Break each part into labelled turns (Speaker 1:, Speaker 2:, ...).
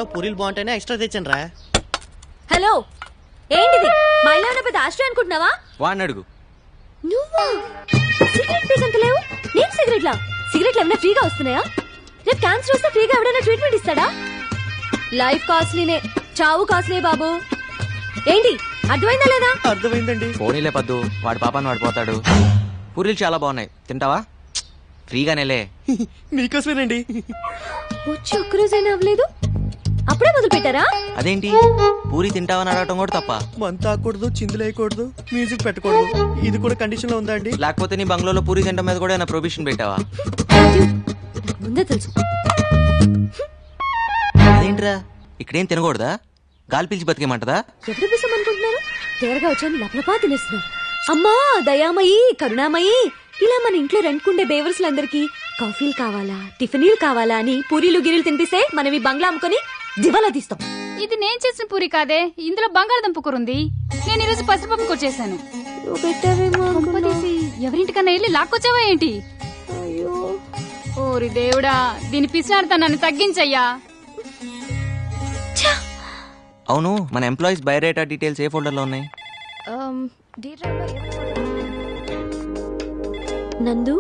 Speaker 1: బంగ్లాలో పూరీలు బాగుంటాయని ఎక్స్ట్రా తెచ్చాను రా.
Speaker 2: హలో, ఏంటిది? మా ఇల్లు ఏమైనా పెద్ద ఆశ్రయం అనుకుంటున్నావా?
Speaker 3: వాడిని అడుగు.
Speaker 2: నువ్వా? సిగరెట్ పేషెంట్ లేవు, నేను సిగరెట్లా? సిగరెట్లు ఏమైనా ఫ్రీగా వస్తున్నాయా? రేపు క్యాన్సర్ వస్తే ఫ్రీగా ఎవడైనా ట్రీట్మెంట్ ఇస్తాడా? లైఫ్ కాస్ట్లీనే, చావు కాస్ట్లీ బాబు. ఏంటి అర్థమైందా లేదా?
Speaker 1: అర్థమైందండి.
Speaker 3: పోనీలే పద్దు, వాడి పాపాన్ని వాడు పోతాడు. పూరీలు చాలా బాగున్నాయి, తింటావా? ఫ్రీగానేలే.
Speaker 1: మీకోసమేనండి.
Speaker 2: వచ్చి ఒక్కరోజైనా అవ్వలేదు, అప్పుడే మొదలు పెట్టారా?
Speaker 3: అదేంటి పూరి తింటావని అడగటం కూడా తప్ప?
Speaker 1: మంత ఆకూడదు, చిందులేయకూడదు, మ్యూజిక్ పెట్టకూడదు, ఇది కూడా కండిషన్ లో ఉందా అండి?
Speaker 3: లేకపోతే నీ బంగ్లాలో పూరి తింటం మీద కూడా ప్రొబిషన్ పెట్టావా?
Speaker 2: ముందే తెలుసు.
Speaker 3: అదేంట్రా ఇక్కడేం తినకూడదా? గాలి పీల్చి బతికేమంటదా?
Speaker 2: ఎప్పుడు పిసం అనుకుంటున్నారు? తేరగా వచ్చాను లపలపా తినేస్తున్నారు. అమ్మా దయామయి, కరుణామయి, ఇలా మన ఇంట్లో రెంట్కుండే బేవర్స్లందరికీ కాఫీలు కావాలా, టిఫినీలు కావాలా అని పూరీలు గిరీలు తినిపిస్తే మనం ఈ బంగ్లా అమ్ముకొని దివాలా తీస్తాం.
Speaker 4: ఇది నేను చేసిన పూరి కాదే, ఇందులో బంగాళదుంప కూర ఉంది. నేను ఈరోజు పసుపప్పు కూర చేశాను. ఎవరింటికన్నా వెళ్ళి లాక్కొచ్చావా ఏంటి? ఓరి దేవుడా, దీని పిసినాడుతా నన్ను తగ్గించయ్యా.
Speaker 3: అవును, మన ఎంప్లాయీస్ బయోడేటా డీటెయిల్స్ ఏ ఫోల్డర్ లో ఉన్నాయి?
Speaker 2: నందు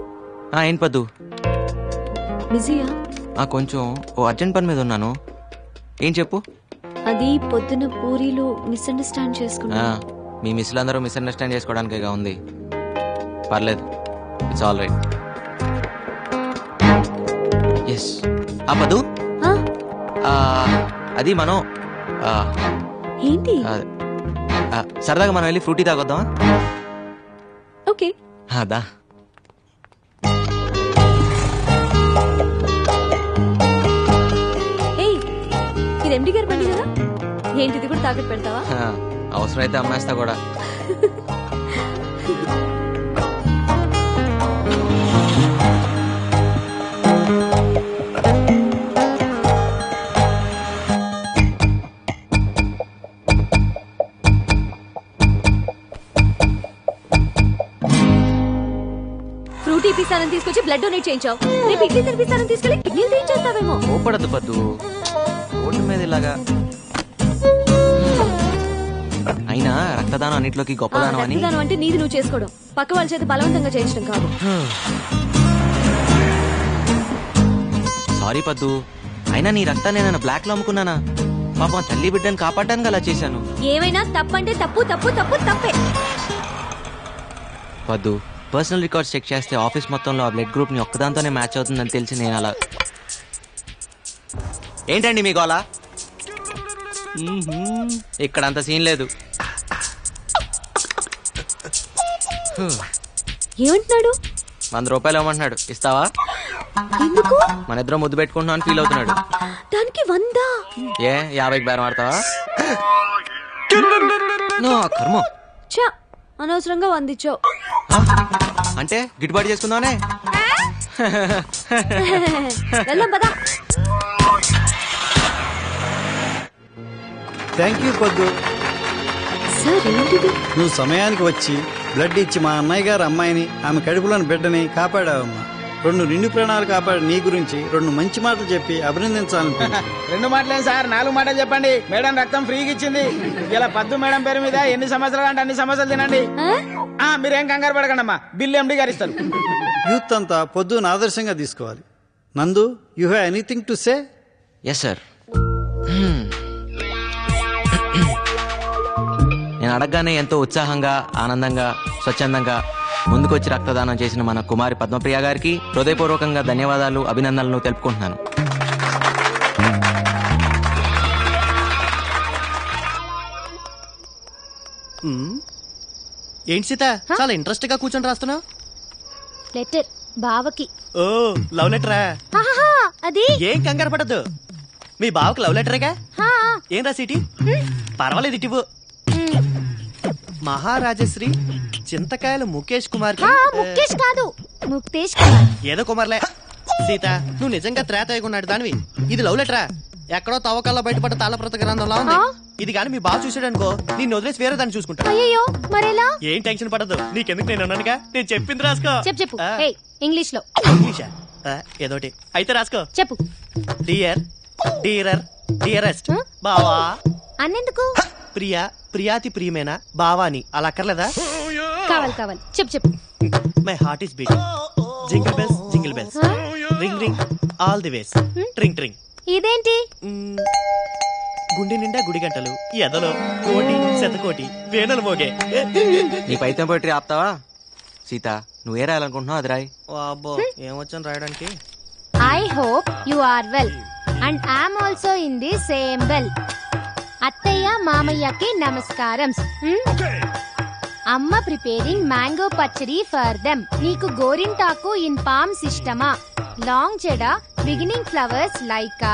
Speaker 3: ఏంటి పద్దు?
Speaker 2: బిజీయా?
Speaker 3: కొంచెం ఓ అర్జెంట్ పని మీద ఉన్నాను. ఏం చెప్పు.
Speaker 2: అది పొద్దున పూరీలు మిస్అండర్స్టాండ్ చేసుకున్నా.
Speaker 3: మీ మిస్లందరూ మిస్అండర్స్టాండ్ చేసుకోవడానికేగా ఉంది. పర్లేదు, ఇట్స్ ఆల్ రైట్. ఎస్ పద్దు, అది మనం
Speaker 2: ఏంటి
Speaker 3: సరదాగా మనం వెళ్ళి ఫ్రూటీ తాగొద్దామా?
Speaker 2: ఓకే
Speaker 3: అదా.
Speaker 2: ఇది ఎండి గారి బండి కదా, ఏంటిది కూడా తాకట్టు పెడతావా?
Speaker 3: అవసరమైతే అమ్మేస్తా కూడా.
Speaker 2: ఫ్రూటీ పిస్తానని తీసుకొచ్చి బ్లడ్ డొనేట్ చేయించావు. రేపు ఇడ్లీ తినిపిస్తానని తీసుకెళ్లి కిడ్నీలు తీయించేస్తావేమో.
Speaker 3: కోపడద్దు పద్దు, ఓటు మీద ఇలాగా. అయినా రక్తదానం అన్నిట్లోకి గొప్పదానం అని.
Speaker 2: రక్తదానం అంటే నీది నువ్వు చేసుకోవడం, పక్క వాళ్ళ చేత బలవంతంగా చేయించడం కాదు.
Speaker 3: సారీ పద్దు, అయినా నీ రక్తాన్ని నేను బ్లాక్ లో అమ్ముకున్నానా? పాపం తల్లి బిడ్డని కాపాడడానికి అలా చేశాను.
Speaker 2: ఏమైనా తప్పంటే తప్పు తప్పు తప్పు తప్పే.
Speaker 3: పద్దు, పర్సనల్ రికార్డ్స్ చెక్ చేస్తే ఆఫీస్ మొత్తంలో ఆ బ్లడ్ గ్రూప్ ని ఒక్కదాంతోనే మ్యాచ్ అవుతుందని తెలిసి నేను అలా. ఏంటండి మీ గోలా? ఇక్కడ అంత సీన్ లేదు.
Speaker 2: ఏమంటున్నాడు?
Speaker 3: 100 రూపాయలు ఇవ్వమంటున్నాడు, ఇస్తావా?
Speaker 2: ఎందుకు?
Speaker 3: మన ఇద్దరం ముద్దు పెట్టుకుంటున్నాం అని ఫీల్ అవుతున్నాడు.
Speaker 2: దానికి 100?
Speaker 3: 50కి బేరం ఆడతావా? కర్మ.
Speaker 2: చా, అనవసరంగా 100 ఇచ్చావు.
Speaker 3: అంటే గిట్టుబాటు చేసుకుందామనే.
Speaker 2: వెళ్దాం పదా.
Speaker 5: థ్యాంక్ యూ పొద్దు.
Speaker 2: సార్ ఏంటిది?
Speaker 5: నువ్వు సమయానికి వచ్చి బ్లడ్ ఇచ్చి మా అన్నయ్య గారు అమ్మాయిని, ఆమె కడుపులోని బిడ్డని కాపాడావమ్మా. 2 నిండు ప్రాణాలు కాపాడి నీ గురించి 2 మంచి మాటలు చెప్పి అభినందించాలనుకుంటున్నా.
Speaker 6: 2 మాటలేం సార్, 4 మాటలు చెప్పండి. మేడం రక్తం ఫ్రీగా ఇచ్చింది. ఇలా పద్దు మేడం పేరు మీద ఎన్ని సమస్యలు అంటే అన్ని సమస్యలు తినండి. మీరేం కంగారు పడకండి అమ్మా, బిల్లు ఎండి గారు ఇస్తారు.
Speaker 5: యూత్ అంతా పొద్దున ఆదర్శంగా తీసుకోవాలి. Nandu, you have anything to say?
Speaker 3: Yes sir. నేను అడగగానే ఎంతో ఉత్సాహంగా, ఆనందంగా, స్వచ్ఛందంగా ముందుకొచ్చి రక్తదానం చేసిన మన కుమారి పద్మప్రియ గారికి హృదయపూర్వకంగా ధన్యవాదాలు, అభినందనలు తెలుపుకుంటున్నాను.
Speaker 1: ఏంటి సీత, చాలా ఇంట్రెస్ట్ గా కూర్చొని రాస్తున్నావు?
Speaker 2: లెటర్ బావకి.
Speaker 1: ఓ, లవ్ లెటరా?
Speaker 2: అది
Speaker 1: ఏం కంగారు పడద్దు, మీ బావకి లవ్ లెటరేగా. ఏం రాసిటి? పర్వాలేదు, ఇటివు. మహారాజశ్రీ చింతకాయల ముఖేష్ కుమార్.
Speaker 2: ముఖేష్ కాదు, ముక్తేష్ కుమార్.
Speaker 1: ఏదో కుమార్లే. సీత, నువ్వు నిజంగా త్రేతయ్యకున్నాడు దానివి. ఇది లవ్ లెటరా? ఎక్కడో తవ్వకాల్లో బయటపడ్డ తాళప్రత గ్రంథంలా ఉంది. ఇది కానీ మీ బావ చూసాడనుకో, నిన్ను వదిలేసి వేరే దాన్ని చూసుకుంటా.
Speaker 2: అయ్యో మరెలా?
Speaker 1: ఏం టెన్షన్ పడదు, నీకెందుకు, నేను ఉన్నానుగా. నేను చెప్పింది రాసుకో.
Speaker 2: చెప్పు. ఇంగ్లీష్ లో.
Speaker 1: ఇంగ్లీషా? ఏదోటి అయితే రాసుకో.
Speaker 2: చెప్పు.
Speaker 1: డియర్, డీరర్, డియరెస్ట్ బావా.
Speaker 2: అన్నెందుకు?
Speaker 1: ప్రియా, ప్రియాతి ప్రియమేనా బావాని అలా అక్కర్లేదా?
Speaker 4: కావాలి కావాలి చెప్పు చెప్పు.
Speaker 1: My heart is beating. Jingle bells jingle bells, ring ring all the ways, tring tring.
Speaker 2: ఇదేంటి?
Speaker 1: గుండె నిండా గుడి గంటలు, ఎదలో కోటి శతకోటి వేణలు మోగే.
Speaker 3: నీ పైతం పోయిటరీ ఆపుతావా? సీత, నువ్వే రాయాలనుకుంటున్నావు అది రాయి.
Speaker 1: అబ్బో ఏమొచ్చాను రాయడానికి.
Speaker 2: I hope you are well and I'm also in the same well. అత్తయ్య మామయ్యకి నమస్కారం. అమ్మ ప్రిపేరింగ్ మ్యాంగో పచ్చడి ఫర్ దెమ్. నీకు గోరింటాకు ఇన్ పామ్స్ ఇష్టమా? లాంగ్ చెడ బిగినింగ్ ఫ్లవర్స్ లైకా,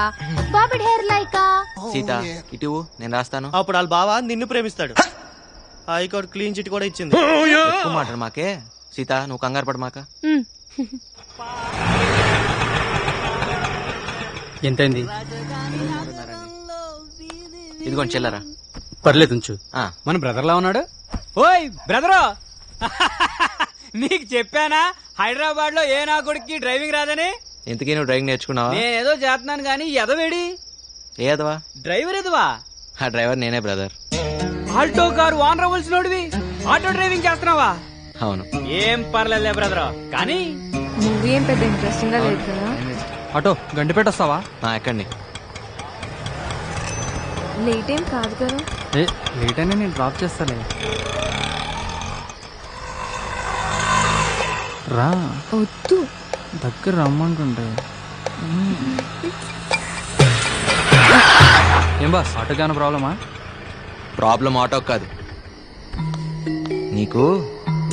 Speaker 2: బాబిడ్ హెయిర్ లైకా.
Speaker 3: సీత ఇటు నేను రాస్తాను.
Speaker 1: అప్పుడు వాళ్ళ బావ నిన్ను ప్రేమిస్తాడు. హైకోర్టు క్లీన్ చిట్ కూడా ఇచ్చింది.
Speaker 3: ఎక్కువ మాట్లాడు మాకే. సీత నువ్వు కంగారు పడు మాక.
Speaker 7: ఎంతైంది?
Speaker 3: ఇదిగోండి చిల్లరా.
Speaker 7: పర్లేదు ఉంచు.
Speaker 3: ఆ,
Speaker 7: మన బ్రదర్ లా ఉన్నాడు. ఓయ్ బ్రదరు, నీకు చెప్పానా హైదరాబాద్ లో ఏ నా కొడుక్కి డ్రైవింగ్ రాదని?
Speaker 3: ఇంతకీ నువ్వు డ్రైవింగ్ నేర్చుకున్నావా?
Speaker 7: నేనేదో చేస్తున్నాను గానీ ఎదవేడి
Speaker 3: ఏదవా?
Speaker 7: డ్రైవర్ ఎదవా?
Speaker 3: ఆ డ్రైవర్ నేనే బ్రదర్.
Speaker 7: ఆల్టో కారు వాన్ రవల్సినోడివి ఆటో డ్రైవింగ్ చేస్తున్నావా?
Speaker 3: అవును.
Speaker 7: ఏం పర్లేదులే బ్రదరు, కానీ
Speaker 2: మూవీ ఏం పెద్ద ఇంట్రెస్టింగ్ గా లేదు కదా.
Speaker 7: ఆటో గండిపేట వస్తావా?
Speaker 3: ఎక్కండి.
Speaker 2: లేట్ ఏం కాదు కదా.
Speaker 7: లేట్ అయినా నేను డ్రాప్ చేస్తాలే. రా
Speaker 2: వద్దు.
Speaker 7: దగ్గర రమ్మంటుంటే. ఏం బాస్ ఆటోకి ఏమైనా ప్రాబ్లమా?
Speaker 3: ప్రాబ్లం ఆటో కాదు, నీకు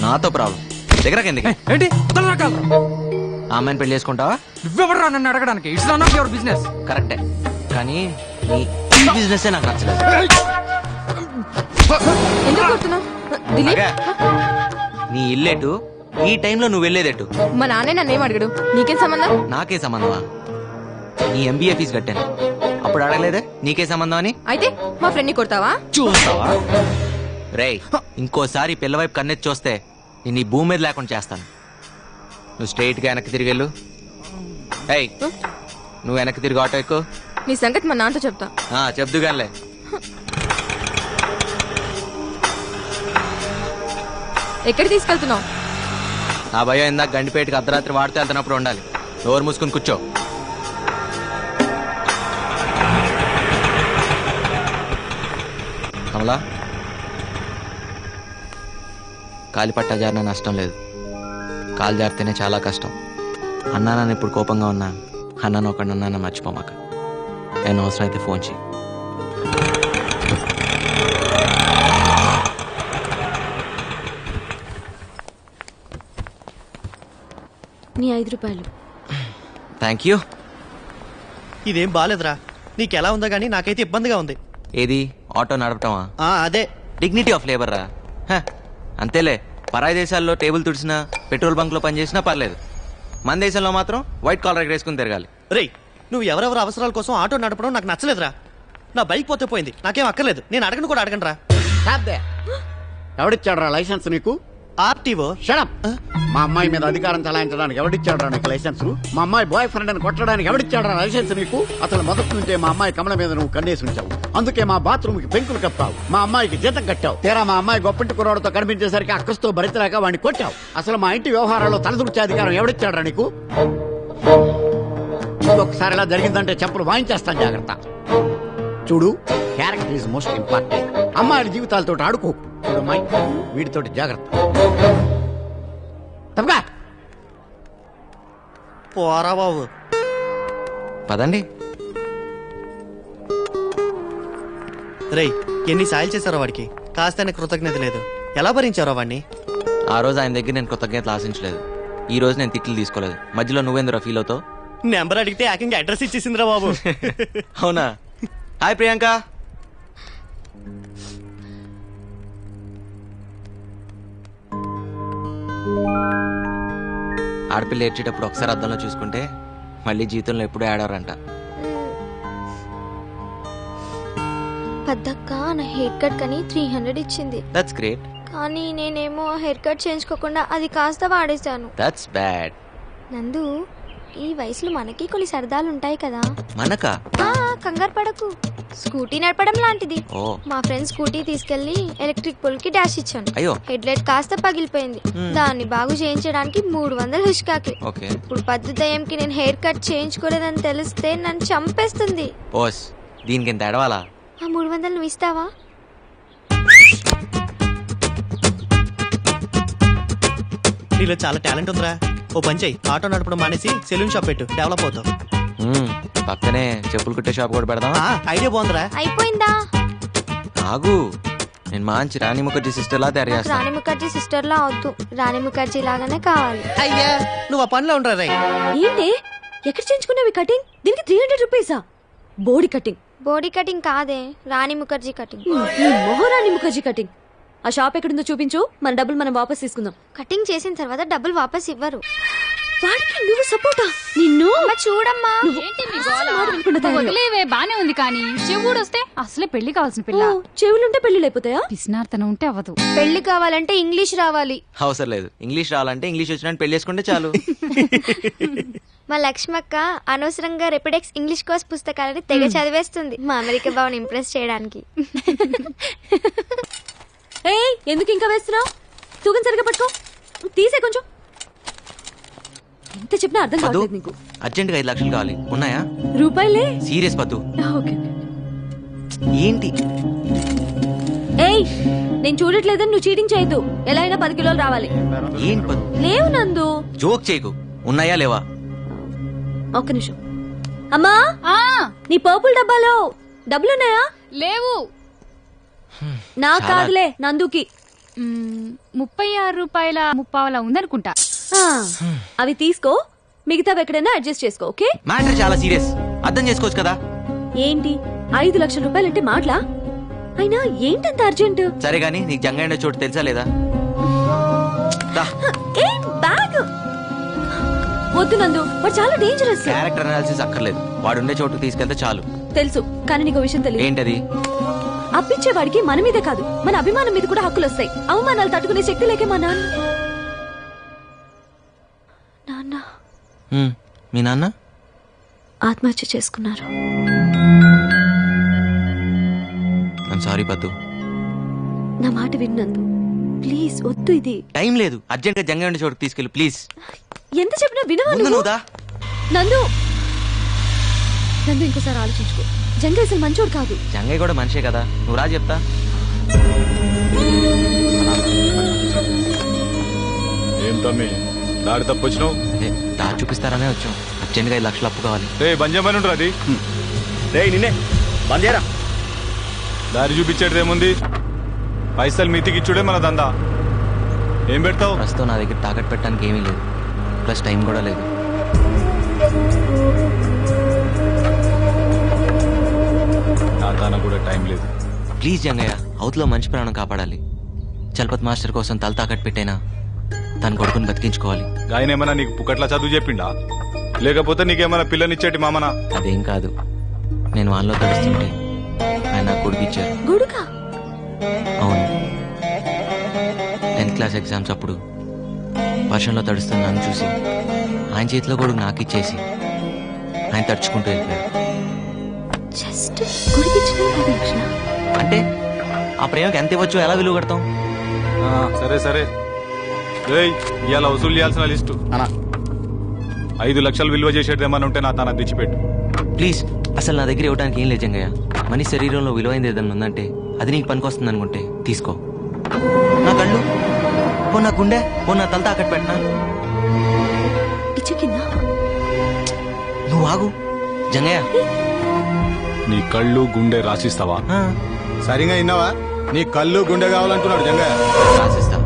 Speaker 3: నాతో ప్రాబ్లం. దగ్గరకి ఎందుకు?
Speaker 7: ఏంటి
Speaker 3: ఆ అమ్మాయిని పెళ్లి చేసుకుంటావా?
Speaker 7: నువ్వెవడరా నన్ను అడగడానికి? It's not of your business.
Speaker 3: కరెక్టే, కానీ నీ బిజినెస్ నాకు నచ్చలేదు.
Speaker 2: ఎందుకు కొడుతున్నావు?
Speaker 3: అలాగా? నీ ఇల్లేటు, ఈ టైంలో నువ్వు వెళ్ళేదేటు?
Speaker 2: మా నాన్న నన్నేం అడిగాడు? నీకేం సంబంధం?
Speaker 3: నాకే సంబంధమా? నీ ఎంబీఏ ఫీజు కట్టాను, అప్పుడు అడగలేదే నీకే సంబంధం అని?
Speaker 2: అయితే మా ఫ్రెండ్ ని కొడతావా?
Speaker 3: చూస్తావా? రేయ్, ఇంకోసారి పిల్లవైపు కన్నెత్తి చూస్తే నేను ఈ భూమి మీద లేకుండా చేస్తాను. నువ్వు స్ట్రైట్ గా వెనక్కి తిరిగి వెళ్ళు. ఏయ్, నువ్వు వెనక్కి తిరిగి ఆటో ఎక్కు.
Speaker 2: నీ సంగతి మా నాన్నతో చెప్తా.
Speaker 3: చెప్దుగానిలే.
Speaker 2: ఎక్కడ తీసుకెళ్తున్నావు?
Speaker 3: ఆ భయం ఇందాక గండిపేటకి అర్ధరాత్రి వాడితే వెళ్తున్నప్పుడు ఉండాలి. డోర్ మూసుకుని కూర్చో. కమలా, కాలి పట్టా జారిన నష్టం లేదు, కాలు జారితేనే చాలా కష్టం. అన్నా నన్ను ఇప్పుడు కోపంగా ఉన్నా, అన్నాను ఒకడన్నా మర్చిపోమాక. నేను అవసరం అయితే ఫోన్ చేయి.
Speaker 2: నీ 5 రూపాయలు.
Speaker 3: Thank you.
Speaker 1: ఇదేం బాలేదురా. నీకెలా ఉందో గానీ నాకైతే ఇబ్బందిగా ఉంది.
Speaker 3: ఏది ఆటో నడపటమా?
Speaker 1: అదే
Speaker 3: డిగ్నిటీ ఆఫ్ లేబర్ రా. అంతేలే, పరాయి దేశాల్లో టేబుల్ తుడిచినా పెట్రోల్ బంక్ లో పనిచేసినా పర్లేదు, మన దేశంలో మాత్రం వైట్ కాలర్ వేసుకుని తిరగాలి.
Speaker 1: రేయ్, నువ్వు ఎవరెవరు అవసరాల కోసం ఆటో నడపడం నాకు నచ్చలేదురా. నా బైక్ పోతే పోయింది, నాకేం అక్కర్లేదు. నేను అడగను కూడా అడగను రా.
Speaker 8: ఎవడిచ్చాడు రా లైసెన్స్ నీకు?
Speaker 1: ఆర్టీఓ.
Speaker 8: షడప్. మా అమ్మాయి మీద అధికారం చలాయించడానికి ఎవడిచ్చాడు నీకు లైసెన్స్? మా అమ్మాయి బాయ్ ఫ్రెండ్ అని కొట్టడానికి ఎవడిచ్చాడు లైసెన్స్ నీకు? అసలు మొదటి నుంచే మా అమ్మాయి కమల మీద నువ్వు కన్నేసి ఉంచావు. అందుకే మా బాత్రూమ్ కి పెంకులు కప్పావు, మా అమ్మాయికి జీతం కట్టావు. తీరా మా అమ్మాయి గొప్పింటి కుర్రాడితో కనిపించేసరికి అక్కస్తో భరితలేక వాడిని కొట్టావు. అసలు మా ఇంటి వ్యవహారాల్లో తలదూర్చే అధికారం ఎవడిచ్చాడు నీకు? ఇంకొకసారి ఇలా జరిగిందంటే చెప్పులు వాయించేస్తాను, జాగ్రత్త. చూడు, క్యారెక్టర్ ఈజ్ మోస్ట్ ఇంపార్టెంట్. అమ్మాయిల జీవితాలతో ఆడుకో. చూడు అమ్మాయి, వీటితోటి జాగ్రత్త. తప్పగా
Speaker 1: పోరా బాబు.
Speaker 3: పదండి.
Speaker 1: రేయ్, ఎన్ని సాయాలు చేశారో వాడికి, కాస్త కృతజ్ఞత లేదు. ఎలా భరించారో వాడిని?
Speaker 3: ఆ రోజు ఆయన దగ్గర నేను కృతజ్ఞతలు ఆశించలేదు, ఈ రోజు నేను తిట్లు తీసుకోలేదు. మధ్యలో నువ్వేందురా ఫీల్ అవుతావు?
Speaker 1: నెంబర్ అడిగితే ఏకంగా అడ్రస్ ఇచ్చేసిందిరా బాబు.
Speaker 3: అవునా? హాయ్ ప్రియాంక. ఆడపిల్ల ఏడ్చేటప్పుడు ఒకసారి అద్దంలో చూసుకుంటే మళ్ళీ జీవితంలో ఎప్పుడూ ఆడారంట.
Speaker 2: పెద్దక్క నా హెయిర్ కట్ కని 300 ఇచ్చింది.
Speaker 3: That's great.
Speaker 2: కానీ నేనేమో హెయిర్ కట్ చేయించుకోకుండా అది కాస్త వాడేశాను.
Speaker 3: That's bad.
Speaker 2: నందు,
Speaker 9: ఈ వయసులో మనకి కొన్ని సరదాలు ఉంటాయి కదా.
Speaker 3: మనకా?
Speaker 9: కంగారు పడకు, స్కూటీ నడపడం లాంటిది.
Speaker 3: ఓ
Speaker 9: మా ఫ్రెండ్ స్కూటీ తీసుకెళ్లి ఎలక్ట్రిక్ పోల్ కి డాష్ ఇచ్చాను.
Speaker 3: అయ్యో.
Speaker 9: హెడ్ లైట్ కాస్త పగిలిపోయింది. దాన్ని బాగు చేయించడానికి 300 హుష్కాకి.
Speaker 3: ఓకే.
Speaker 9: ఇప్పుడు పద్దు దయ్యంకి నేను హెయిర్ కట్ చేయించుకోలేదని తెలిస్తే నన్ను చంపేస్తుంది.
Speaker 3: ఓస్ దీనికి ఇంత ఎడవాలా?
Speaker 9: ఆ 300 నువ్వు ఇస్తావా?
Speaker 1: నీలో చాలా టాలెంట్ ఉందిరా. ఓ పని చెయ్యి, ఆటో నడపడం మానేసి సెలూన్ షాప్ పెట్టు, డెవలప్ అవుతావు.
Speaker 3: పక్కనే చెప్పులు కుట్టే షాప్ కూడా పెడదాం.
Speaker 1: ఐడియా బాగుందిరా.
Speaker 9: అయిపోయిందా?
Speaker 3: ఆగు, నేను మంచి రాణి ముఖర్జీ సిస్టర్ లా తయారు చేస్తాను.
Speaker 9: రాణి ముఖర్జీ సిస్టర్ లా అవద్దు, రాణి ముఖర్జీ లాగానే కావాలి.
Speaker 1: అయ్యా నువ్వు ఆ పనిలో ఉండరా రే.
Speaker 2: ఏంటి ఎక్కడ చేయించుకున్నావి కటింగ్? దీనికి 300 రూపీసా? బోడీ కటింగ్.
Speaker 9: బాడీ కటింగ్ కాదే, రాణి ముఖర్జీ కటింగ్.
Speaker 2: ఈ మొహరాణి ముఖర్జీ కటింగ్. ఆ షాప్ ఎక్కడుందో చూపించు, మన డబ్బులు మనం వాపస్ తీసుకుందాం.
Speaker 9: కటింగ్ చేసిన తర్వాత డబ్బులు వాపస్ ఇవ్వరు.
Speaker 2: వాడికి నువ్వు సపోర్టా? నిన్ను
Speaker 9: చూడమ్మా.
Speaker 4: ఏంటి మీ గోల? వదిలేవే, బానే ఉంది కానీ చెవుడు వస్తే అసలే పెళ్లి కావాల్సిన పిల్ల.
Speaker 2: చెవులుంటే పెళ్లి అయిపోతాయా?
Speaker 4: పిసినార్తనం ఉంటే అవ్వదు.
Speaker 9: పెళ్లి కావాలంటే ఇంగ్లీష్ రావాలి.
Speaker 3: అవసరం లేదు, ఇంగ్లీష్ రావాలంటే ఇంగ్లీష్ వచ్చినట్టు పెళ్లి చేసుకుంటే చాలు.
Speaker 9: మా లక్ష్మక్క అనవసరంగా రెపిడెక్స్ ఇంగ్లీష్ కోర్స్ పుస్తకాలని తెగ చదివేస్తుంది మా అమెరికా బావని ఇంప్రెస్ చేయడానికి.
Speaker 2: ఏయ్ ఎందుకు ఇంకా వేస్తున్నావు? తూకం సరిగా పట్టుకో, తీసే కొంచెం. ఎంత చెప్పినా అర్థం కావట్లేదు నీకు.
Speaker 3: అర్జెంట్ గా 5 లక్షలు కావాలి, ఉన్నాయా?
Speaker 2: రూపాయలే.
Speaker 3: సీరియస్ పద్దు.
Speaker 2: ఓకే.
Speaker 3: ఏంటి?
Speaker 2: ఏయ్ నేను చూడట్లేదని నువ్వు చీటింగ్ చేయొద్దు. ఎలా అయినా 10 కిలోలు రావాలి.
Speaker 3: ఏంటి పద్దు?
Speaker 2: లేవు నందు.
Speaker 3: జోక్ చేయకు, ఉన్నాయా లేవా?
Speaker 2: ఒక్క నిమిషం. అమ్మా నీ పర్పుల్ డబ్బాలో డబ్బులున్నాయా?
Speaker 4: లేవు.
Speaker 2: నాకు కాదులే, నందుకి.
Speaker 4: 36 రూపాయల 30 ఉందనుకుంటా.
Speaker 2: అవి తీసుకో, మిగతావి ఎక్కడైనా అడ్జస్ట్ చేసుకో. ఓకే?
Speaker 3: మ్యాటర్ చాలా సీరియస్, అర్థం చేసుకోవచ్చు కదా.
Speaker 2: ఏంటి 5 లక్షల రూపాయలంటే మాటలా? అయినా ఏంటంత అర్జెంట్?
Speaker 3: సరే గానీ నీకు జంగండే చోటు తెలుసా లేదా?
Speaker 2: బ్యాగ్ వద్దు నందు, వాడు చాలా డేంజరస్.
Speaker 3: క్యారెక్టర్ అనాలిసిస్ అక్కర్లేదు, వాడుండే చోటుకు తీసుకెళ్తే చాలు.
Speaker 2: తెలుసు, కానీ నీకు విషయం తెలియదు.
Speaker 3: ఏంటది?
Speaker 2: అప్పించేవాడికి మన మీదే కాదు, మన అభిమానం మీద కూడా హక్కులు వస్తాయి. అవమానాలు తట్టుకునే శక్తి లేకే మా నాన్న.
Speaker 3: మీ నాన్న
Speaker 2: ఆత్మహత్య చేసుకున్నారు.
Speaker 3: సారీ పద్దు.
Speaker 2: నా మాట విన్నందు ప్లీజ్, వద్దు. ఇది
Speaker 3: టైం లేదు, అర్జెంట్ గా జంగండే చోటుకు తీసుకెళ్ళి ప్లీజ్.
Speaker 2: ఎంత చెప్పినా వినవా నువ్వు? నందు నందు ఇంకోసారి ఆలోచించుకో. జంగయ్య అసలు మంచోడు కాదు.
Speaker 3: జంగయ్య కూడా మనిషే కదా, నువ్వు రా చెప్తా.
Speaker 10: ఏం తమ్మి దారి తప్పొచ్చినావు?
Speaker 3: దారి చూపిస్తారనే వచ్చాం. అర్జెంట్ గా 5 లక్షలు అప్పు కావాలి.
Speaker 10: బంజమని ఉంటారు అది.
Speaker 5: నిన్నే బంజేరా.
Speaker 10: దారి చూపించేది ఏముంది? పైసలు మితికిచ్చుడే మన దందా. ఏం పెడతావు?
Speaker 3: ప్రస్తుతం నా దగ్గర తాకట్టు పెట్టడానికి ఏమీ లేదు, ప్లస్ టైం కూడా లేదు.
Speaker 10: నా దాన కూడా టైం లేదు.
Speaker 3: ప్లీజ్ జంగయ్య, అవతలో మంచి ప్రాణం కాపాడాలి. చలపత్ మాస్టర్ కోసం తల తాకట్టు పెట్టైనా తన కొడుకుని బతికించుకోవాలి.
Speaker 10: గాయనేమన్నా నీకు పుక్కట్లా చదువు చెప్పిండా, లేకపోతే నీకేమైనా పిల్లనిచ్చేటి మామనా?
Speaker 3: అదేం కాదు, నేను వాళ్ళలో తడుస్తుంటే ఆయన నాకు కొడుకు ఇచ్చారు. అవును, 10th క్లాస్ ఎగ్జామ్స్ అప్పుడు వర్షంలో తడుస్తున్న నన్ను చూసి ఆయన చేతిలో కొడుకు నాకు ఇచ్చేసి ఆయన తడుచుకుంటూ వెళ్ళిపోయాడు. అంటే ఆ ప్రేమకి ఎంత ఇవ్వచ్చు, ఎలా విలువ కడతాం?
Speaker 10: సరే సరే, ఇవాళ వసూలు చేయాల్సిన లిస్టు 5 లక్షలు విలువ చేసేది ఏమన్నా ఉంటే నా తన తెచ్చిపెట్టు
Speaker 3: ప్లీజ్. అసలు నా దగ్గర ఇవ్వడానికి ఏం లేదు జంగయ్య. మనిషి శరీరంలో విలువైంది ఏదన్నా ఉందంటే అది నీకు పనికొస్తుంది అనుకుంటే తీసుకో. నా కళ్ళు ఓ, నా గుండె ఓ, నా తల తాకట్టు పెట్టినా. నువ్వు ఆగు జంగయ్య.
Speaker 10: నీ కళ్ళు గుండె రాసిస్తావా?
Speaker 5: సరిగా విన్నావా? నీ కళ్ళు గుండె కావాలంటున్నాడు జంగయ్య.
Speaker 3: రాసిస్తా,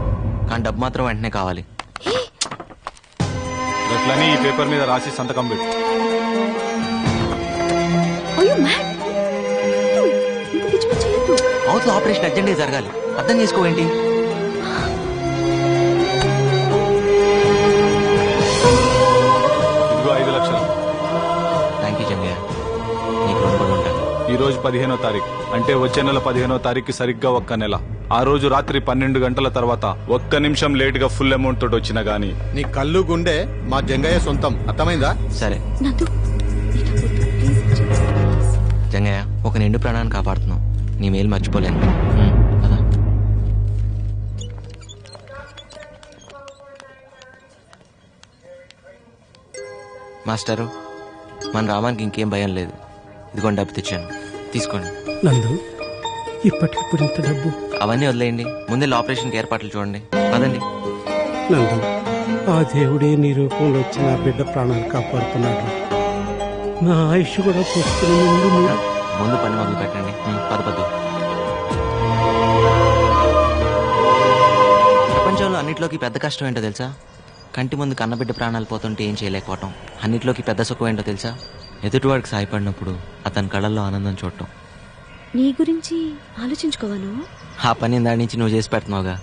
Speaker 3: కానీ డబ్బు మాత్రం వెంటనే కావాలి.
Speaker 10: అట్లని ఈ పేపర్ మీద రాసి సంతకం పెట్టు.
Speaker 3: అవతల ఆపరేషన్ అర్జెంట్ గా జరగాలి, అర్థం చేసుకోవేంటి?
Speaker 10: ఇదిగో 5 లక్షలు.
Speaker 3: థ్యాంక్ యూ జంగయ్య, నీకు రుణపడి ఉంటాను.
Speaker 10: ఈ రోజు 15వ తారీఖు అంటే వచ్చే నెల 15వ తారీఖు సరిగ్గా 1 నెల. ఆ రోజు రాత్రి 12 గంటల తర్వాత 1 నిమిషం లేట్ గా ఫుల్ అమౌంట్ తోటి వచ్చినా గానీ
Speaker 11: నీ కళ్ళు గుండె మా జంగయ్య సొంతం, అర్థమైందా?
Speaker 3: సరే జంగయ్య, ఒక నిండు ప్రాణాన్ని కాపాడుతున్నావు. నీ మేలు మర్చిపోలేను. పద. మాస్టరు, మన రామానికి ఇంకేం భయం లేదు. ఇదిగోండి డబ్బు తెచ్చాను, తీసుకోండి.
Speaker 12: నందు, ఇప్పటికిప్పుడు ఇంత డబ్బు?
Speaker 3: అవన్నీ వదిలేయండి, ముందే ఆపరేషన్కి ఏర్పాట్లు చూడండి. పదండి.
Speaker 12: నందు, ఆ దేవుడే నీ రూపంలో వచ్చి నా బిడ్డ ప్రాణాలు కాపాడుతున్నాడు. నా ఆయుష్ కూడా పోస్తుంది.
Speaker 3: ముందు పని మొదలు పెట్టండి. పద. ప్రపంచంలో అన్నిట్లోకి పెద్ద కష్టం ఏంటో తెలుసా? కంటి ముందు కన్నబిడ్డ ప్రాణాలు పోతుంటే ఏం చేయలేకపోవటం. అన్నిట్లోకి పెద్ద సుఖం ఏంటో తెలుసా? ఎదుటివాడికి సాయపడినప్పుడు అతని కళ్ళల్లో ఆనందం చూడటం.
Speaker 2: నీ గురించి ఆలోచించుకోవాను.
Speaker 3: ఆ పని దాని నుంచి నువ్వు చేసి పెడుతున్నావుగా.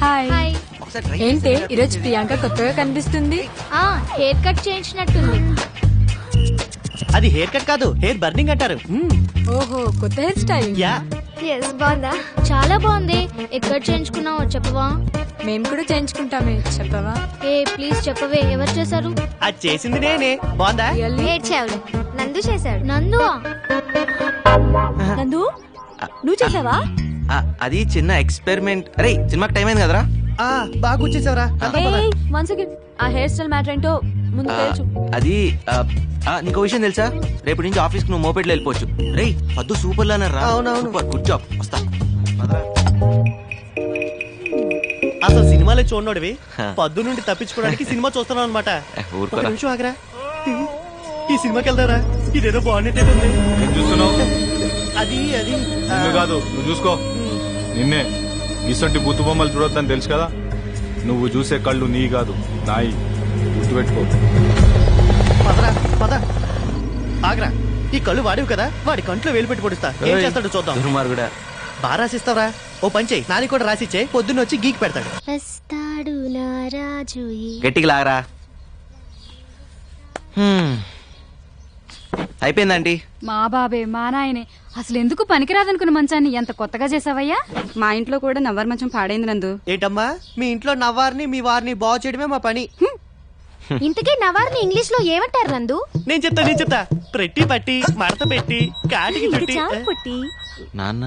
Speaker 9: హాయ్.
Speaker 4: ఏంటి ఈరోజు ప్రియాంక కొత్తగా కనిపిస్తుంది?
Speaker 9: హెయిర్ కట్ చేయించినట్టుంది.
Speaker 1: అది హెయిర్ కట్ కాదు, హెయిర్ బర్నింగ్ అంటారు.
Speaker 4: ఓహో, కొత్త హెయిర్ స్టైల్.
Speaker 9: బాగుందా? చాలా బాగుంది. ఎక్కడ చేయించుకున్నావో చెప్పవా?
Speaker 4: మేము కూడా చేయించుకుంటామే, చెప్పవా?
Speaker 9: ప్లీజ్ చెప్పవే, ఎవరు చేశారు?
Speaker 1: అది చేసింది నేనే. బాగుందా?
Speaker 9: నందు చేశాడు. నందువా?
Speaker 2: నందు, నువ్వు చేసావా?
Speaker 3: అది చిన్న ఎక్స్పెరిమెంట్. అరే, సినిమాకి టైం అయింది కదరా.
Speaker 1: బాగా వచ్చేసావరా.
Speaker 2: ఆ హెయిర్ స్టైల్ మ్యాటర్ ఏంటో ముందు తెలుసు.
Speaker 3: అది నీకు విషయం తెలుసా? రేపటి నుంచి ఆఫీస్ కి నువ్వు మోపెట్లో వెళ్ళిపోవచ్చు. రే, పద్దు సూపర్ లానర్ రా. Super, good job. వస్తా.
Speaker 1: అసలు సినిమాలే చూడనోడివి పద్దు నుండి తప్పించుకోవడానికి సినిమా చూస్తున్నావు అనమాట. నిమిషం ఆగరా, ఈ సినిమాకి వెళ్తారా? ఇదేదో బాగున్నట్టే ఉంది. అది అది
Speaker 10: నిన్ను కాదు, నువ్వు చూసుకో. నిన్నే ఇసంటి బుత్తు బొమ్మలు చూడొద్దని తెలుసు కదా. నువ్వు చూసే కళ్ళు నీ కాదు, నాయి. గుర్తుపెట్టుకో.
Speaker 1: పద ఆగరా. ఈ కళ్ళు వాడివి కదా, వాడి కంట్లో వేలు పెట్టి పొడిస్తా. ఏం చేస్తాడు చూద్దాం. బాగా రాసిస్తావరా? ఓ పని చెయ్యి, నాది కూడా రాసిచ్చే. పొద్దున్న వచ్చి గీకి పెడతాడు.
Speaker 3: గట్టిగా లాగరా. అయిపోయిందండి.
Speaker 4: మా బాబే, మా నాయనే. అసలు ఎందుకు పనికిరాదనుకున్న మంచాన్ని ఎంత కొత్తగా చేసావయ్యా?
Speaker 13: మా ఇంట్లో కూడా నవ్వారు మంచం పాడైంది నందు.
Speaker 1: ఏంటమ్మా, మీ ఇంట్లో నవ్వారిని మీ వారిని బాగు చేయడమే మా పని.
Speaker 9: ఇంతకీ నవార్ని ఇంగ్లీష్ లో ఏమంటారు నందు?
Speaker 1: నేను చెప్తా. ప్రట్టి పట్టి, మడత పెట్టి, కాటికి చుట్టి.
Speaker 3: నాన్న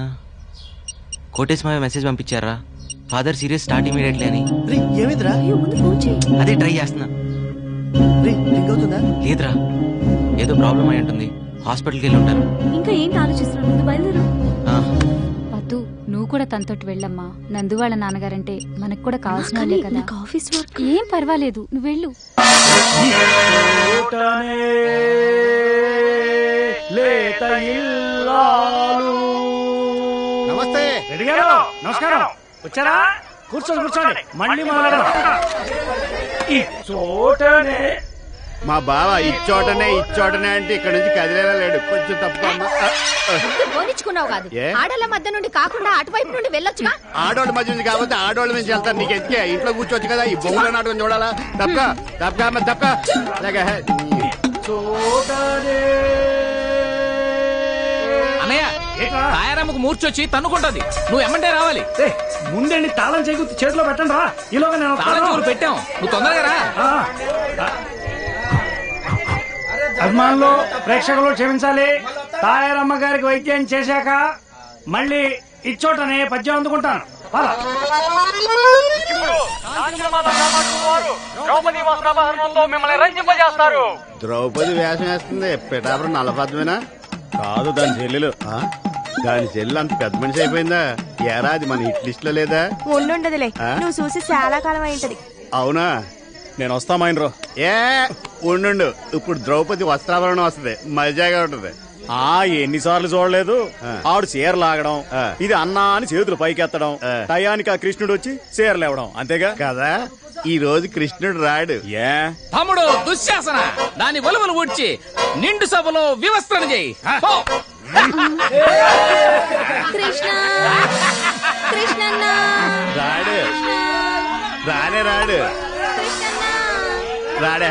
Speaker 3: కోటేశ్ మావయ్య మెసేజ్ పంపించారా? ఫాదర్ సీరియస్, స్టార్ట్ ఇమీడియట్లీ అని.
Speaker 1: ఏమిద్రా?
Speaker 3: అదే ట్రై చేస్తున్నా. లేదురా, ఏదో ప్రాబ్లం అయి ఉంటుంది. హాస్పిటల్కి వెళ్ళి ఉంటారు.
Speaker 2: ఇంకా ఏంటి ఆలోచిస్తున్నావు? బయలుదేరు.
Speaker 4: పద్దు, నువ్వు కూడా తనతోటి వెళ్ళమ్మా. నందు వాళ్ళ నాన్నగారంటే మనకు కూడా కావాల్సిన వాళ్ళే కదా.
Speaker 2: Office work.
Speaker 4: ఏం పర్వాలేదు, నువ్వు వెళ్ళు.
Speaker 8: నమస్తే.
Speaker 12: నమస్కారం. వచ్చారా? కూర్చోండి. మళ్ళీ మొదలెడదాం.
Speaker 8: మా బావ ఇచ్చోటనే అంటే ఇక్కడ నుంచి కదిలేలా లేడు. కొంచెం తప్పకుండా
Speaker 9: పోనిచ్చుకున్నావు కాదు. ఆడోళ్ళ మధ్య నుండి కాకుండా అటువైపు నుండి వెళ్ళొచ్చుగా.
Speaker 8: ఆడోళ్ళ మధ్య నుంచి కాబట్టి ఆడోళ్ళ నుంచి వెళ్తాను. నీకు ఎందుకే? ఇంట్లో కూర్చోవచ్చు కదా. ఈ బొమ్మల నాటకం చూడాలా? తప్పక
Speaker 7: అన్నయ్య, తాయారమ్మకు మూర్చొచ్చి తన్నుకుంటది. నువ్వు ఎమ్మంటే రావాలి.
Speaker 12: ముందండి తాళం చేయి చేతిలో పెట్టండి రా. ఈలోగా నేను
Speaker 7: తాళం చూరు పెట్టాం, నువ్వు తొందరగా రా.
Speaker 12: అభిమానులు, ప్రేక్షకులు క్షమించాలి. తాయారమ్మ గారికి వైద్యం చేశాక మళ్ళీ ఇచ్చోటనే పద్యం అందుకుంటాను.
Speaker 8: ద్రౌపది వేషం వేస్తుంది. పిఠాపురం నల్లపద్మేనా? కాదు, దాని చెల్లెలు. దాని చెల్లెలు అంత పెద్ద మనిషి అయిపోయిందా? ఏరాది మన హిట్ లిస్ట్ లో లేదా?
Speaker 9: ఉండుండదులే, నువ్వు చూసి చాలా కాలం అయింటది.
Speaker 8: అవునా?
Speaker 10: నేను వస్తామైనరో.
Speaker 8: ఉండు, ఇప్పుడు ద్రౌపది వస్త్రాభరణం వస్తుంది, మజాగా ఉంటది.
Speaker 10: ఎన్నిసార్లు చూడలేదు. ఆడు చీర లాగడం, ఇది అన్నా అని చేతులు పైకెత్తడం, టయానికి ఆ కృష్ణుడు వచ్చి చీరలు ఇవ్వడం, అంతేగా
Speaker 8: కదా. ఈ రోజు కృష్ణుడు రాడు.
Speaker 7: తమ్ముడు దుశ్శాసన, దాని ఒలువలు ఊడ్చి నిండు సభలో వివస్త్రణ చేయి.
Speaker 8: రాడు. రాడే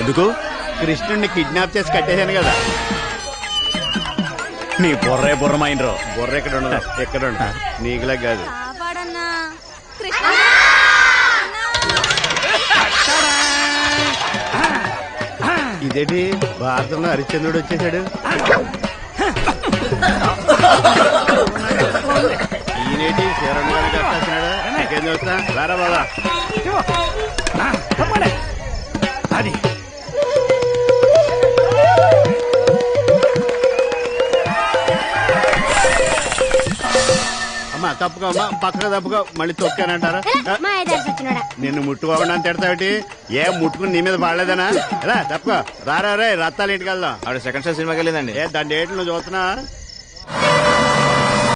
Speaker 11: ఎందుకు?
Speaker 8: కృష్ణుడిని కిడ్నాప్ చేసి కట్టేశాను కదా.
Speaker 11: నీ బుర్రే బుర్రమైనరో.
Speaker 8: బుర్ర ఎక్కడ ఉండదు, ఎక్కడ ఉండదు, నీకులా కాదు. ఇదేంటి భారతంలో హరిశ్చంద్రుడు వచ్చేసాడు. ఈయనేటి శరణ్ గారు కట్టేస్తున్నాడు. ఇంకేం చూస్తా రారా బాబా.
Speaker 12: అది
Speaker 8: అమ్మా తప్పుకో, అమ్మా పక్కగా తప్పుకో, మళ్ళీ తొక్కానంటారా? నిన్ను ముట్టుకోకుండా తిడతావిటి? ఏం ముట్టుకుని నీ మీద పడలేదనా? ఎలా తప్పుకో రారా రే, రత్తాలు ఇంటికి వెళ్దాం.
Speaker 3: ఆవిడ సెకండ్ షో సినిమాకి వెళ్ళిందండి.
Speaker 8: ఏ దాని డేట్లు నువ్వు చూస్తున్నా?